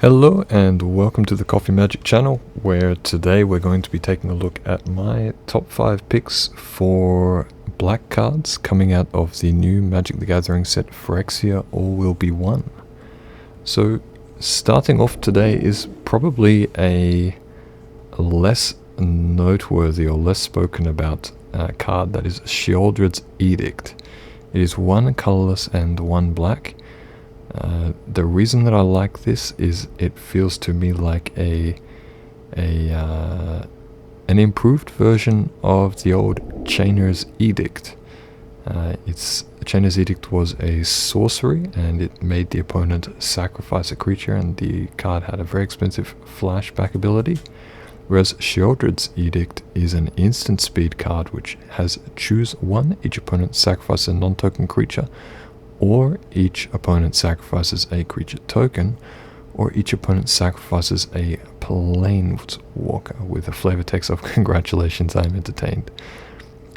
Hello and welcome to the CoffeeMTG channel, where today we're going to be taking a look at my top 5 picks for black cards coming out of the new Magic the Gathering set Phyrexia All Will be One. So starting off today is probably a less noteworthy or less spoken about card, that is Sheoldred's Edict. It is 1 colorless and 1 black. The reason that I like this is it feels to me like an improved version of the old Chainer's Edict. Chainer's Edict was a sorcery, and it made the opponent sacrifice a creature, and the card had a very expensive flashback ability. Whereas Sheoldred's Edict is an instant speed card which has choose 1, each opponent sacrifices a non-token creature, or each opponent sacrifices a creature token, or each opponent sacrifices a planeswalker, with a flavor text of "Congratulations, I'm entertained."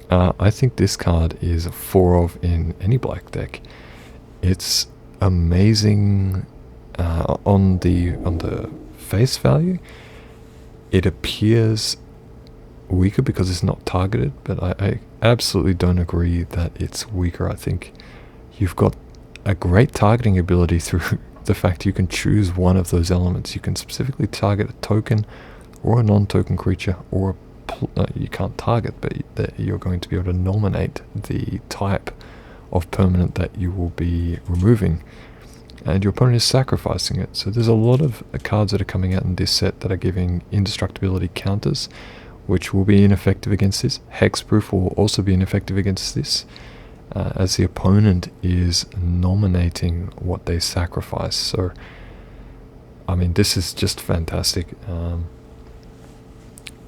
I think this card is a 4 of in any black deck. It's amazing on the face value. It appears weaker because it's not targeted, but I absolutely don't agree that it's weaker. I think you've got a great targeting ability through the fact you can choose one of those elements. You can specifically target a token or a non-token creature, or you can't target, but you're going to be able to nominate the type of permanent that you will be removing, and your opponent is sacrificing it. So there's a lot of cards that are coming out in this set that are giving indestructibility counters, which will be ineffective against this. Hexproof will also be ineffective against this, as the opponent is nominating what they sacrifice. So, I mean, this is just fantastic.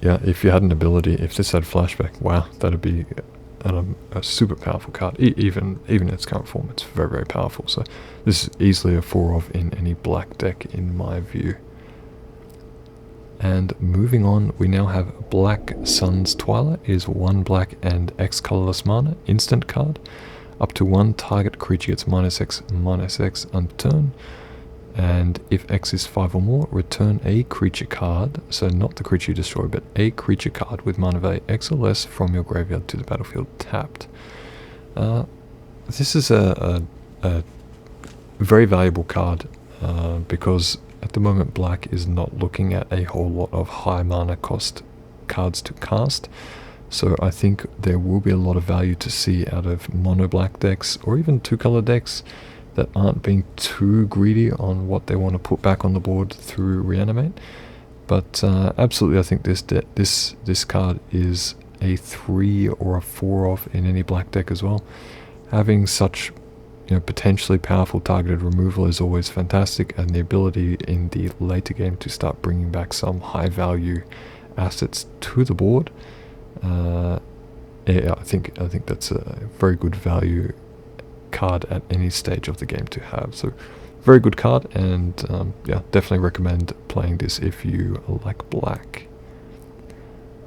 Yeah, if you had an ability, if this had flashback, wow, that'd be a super powerful card. Even in its current form, it's very, very powerful. So this is easily a 4 of in any black deck, in my view. And moving on, we now have Black Sun's Twilight. It is 1 black and X colorless mana, instant card. Up to 1 target creature gets -X/-X on turn. And if X is 5 or more, return a creature card, so not the creature you destroy, but a creature card with mana value X or less from your graveyard to the battlefield tapped. This is a very valuable card, because at the moment black is not looking at a whole lot of high mana cost cards to cast. So I think there will be a lot of value to see out of mono black decks, or even 2-color decks that aren't being too greedy on what they want to put back on the board through Reanimate. But absolutely, I think this card is a 3 or a 4 of in any black deck as well. Having such potentially powerful targeted removal is always fantastic, and the ability in the later game to start bringing back some high value assets to the board, yeah, I think that's a very good value card at any stage of the game to have. So very good card, and yeah, definitely recommend playing this if you like black.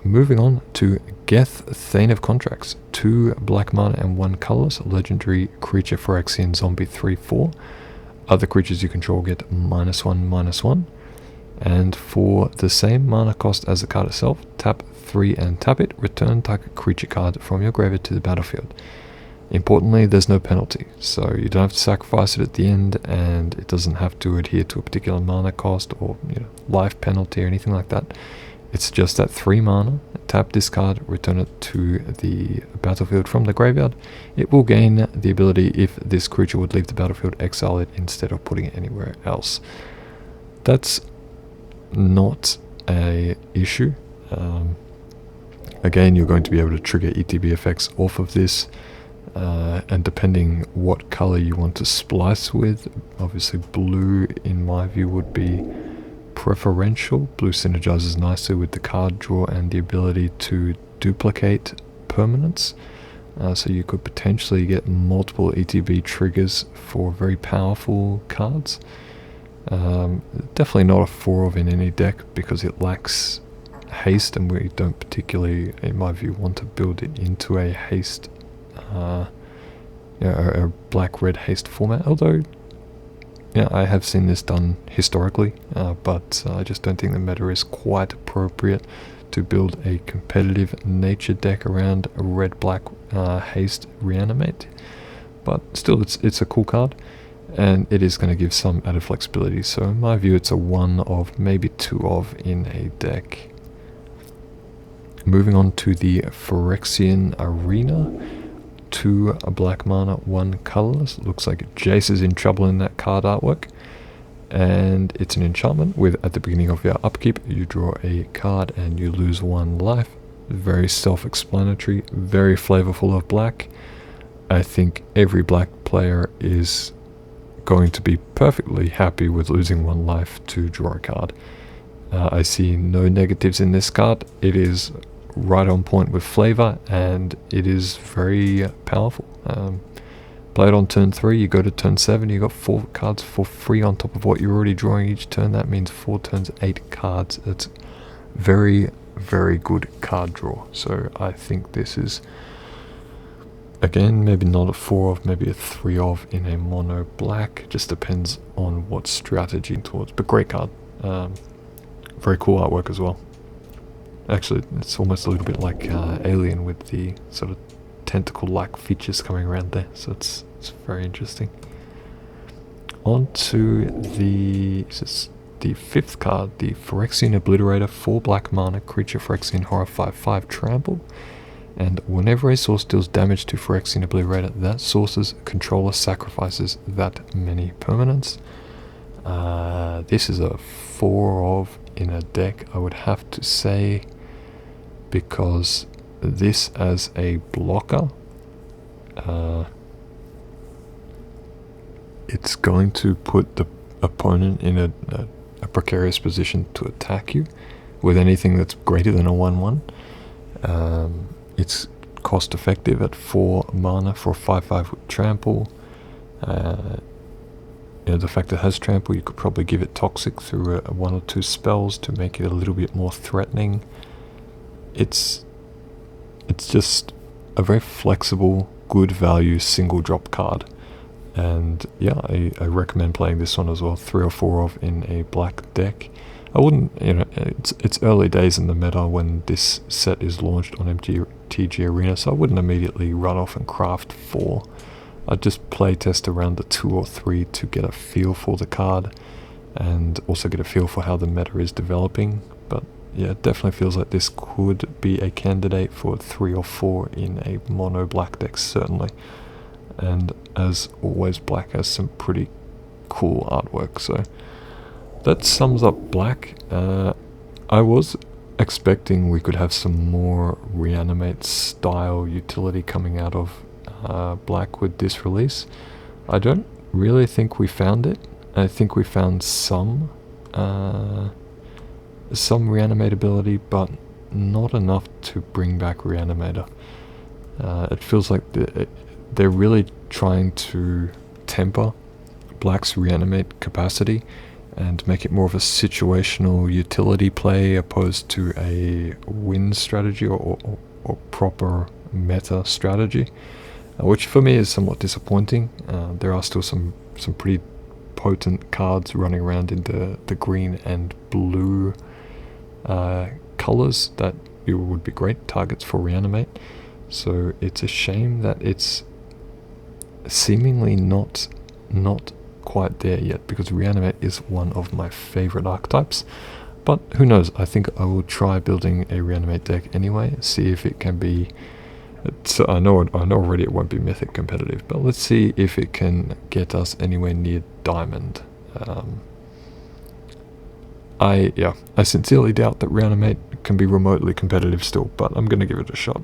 Moving on to Geth, Thane of Contracts, 2 black mana and 1 colorless, legendary creature Phyrexian zombie 3/4. Other creatures you control get -1/-1. And for the same mana cost as the card itself, tap 3 and tap it, return target creature card from your graveyard to the battlefield. Importantly, there's no penalty, so you don't have to sacrifice it at the end, and it doesn't have to adhere to a particular mana cost or life penalty or anything like that. It's just that 3 mana, tap this card, return it to the battlefield from the graveyard. It will gain the ability, if this creature would leave the battlefield, exile it instead of putting it anywhere else. That's not a issue. Again, you're going to be able to trigger ETB effects off of this, and depending what color you want to splice with, obviously blue in my view would be preferential. Blue synergizes nicely with the card draw and the ability to duplicate permanents, so you could potentially get multiple ETB triggers for very powerful cards. Definitely not a 4 of in any deck because it lacks haste, and we don't particularly, in my view, want to build it into a haste, a black-red haste format. Although yeah, I have seen this done historically, but I just don't think the meta is quite appropriate to build a competitive nature deck around a red-black haste reanimate. But still, it's a cool card, and it is going to give some added flexibility. So in my view, it's a 1 of, maybe 2 of in a deck. Moving on to the Phyrexian Arena. 2 black mana, 1 colorless. Looks like Jace is in trouble in that card artwork. And it's an enchantment with, at the beginning of your upkeep, you draw a card and you lose 1 life. Very self-explanatory, very flavorful of black. I think every black player is going to be perfectly happy with losing 1 life to draw a card. I see no negatives in this card. It is right on point with flavor, and it is very powerful. Play it on turn 3, you go to turn 7, you got 4 cards for free on top of what you're already drawing each turn. That means 4 turns, 8 cards. It's very, very good card draw. So I think this is, again, maybe not a 4 of, maybe a 3 of in a mono black. Just depends on what strategy towards, but great card. Very cool artwork as well. Actually, it's almost a little bit like Alien with the sort of tentacle-like features coming around there, so it's very interesting. On to the 5th card, the Phyrexian Obliterator, 4 black mana, creature Phyrexian Horror 5/5 trample, and whenever a source deals damage to Phyrexian Obliterator, that source's controller sacrifices that many permanents. This is a 4 of in a deck, I would have to say, because this as a blocker, it's going to put the opponent in a precarious position to attack you with anything that's greater than a 1/1. It's cost effective at 4 mana for 5/5 with trample. The fact that it has trample, you could probably give it toxic through 1 or 2 spells to make it a little bit more threatening. It's just a very flexible, good value single drop card, and yeah, I recommend playing this one as well. 3 or 4 of in a black deck. I wouldn't, it's early days in the meta when this set is launched on MTG Arena, so I wouldn't immediately run off and craft 4. I'd just play test around the 2 or 3 to get a feel for the card, and also get a feel for how the meta is developing. But yeah, it definitely feels like this could be a candidate for 3 or 4 in a mono black deck, certainly. And as always, black has some pretty cool artwork, so that sums up black. I was expecting we could have some more reanimate style utility coming out of black with this release. I don't really think we found it. I think we found some reanimate ability, but not enough to bring back Reanimator. It feels like they're really trying to temper black's reanimate capacity and make it more of a situational utility play opposed to a win strategy or proper meta strategy, which for me is somewhat disappointing. There are still some pretty potent cards running around in the green and blue colors that would be great targets for reanimate. So it's a shame that it's seemingly not quite there yet, because reanimate is one of my favorite archetypes. But who knows, I think I will try building a reanimate deck anyway, see if it can be, I know already it won't be mythic competitive, but let's see if it can get us anywhere near diamond. I sincerely doubt that reanimate can be remotely competitive still, but I'm going to give it a shot.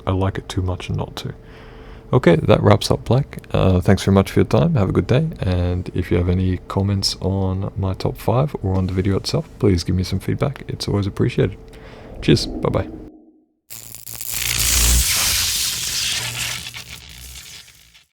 I like it too much not to. Okay, that wraps up black. Thanks very much for your time. Have a good day. And if you have any comments on my top 5 or on the video itself, please give me some feedback. It's always appreciated. Cheers. Bye-bye.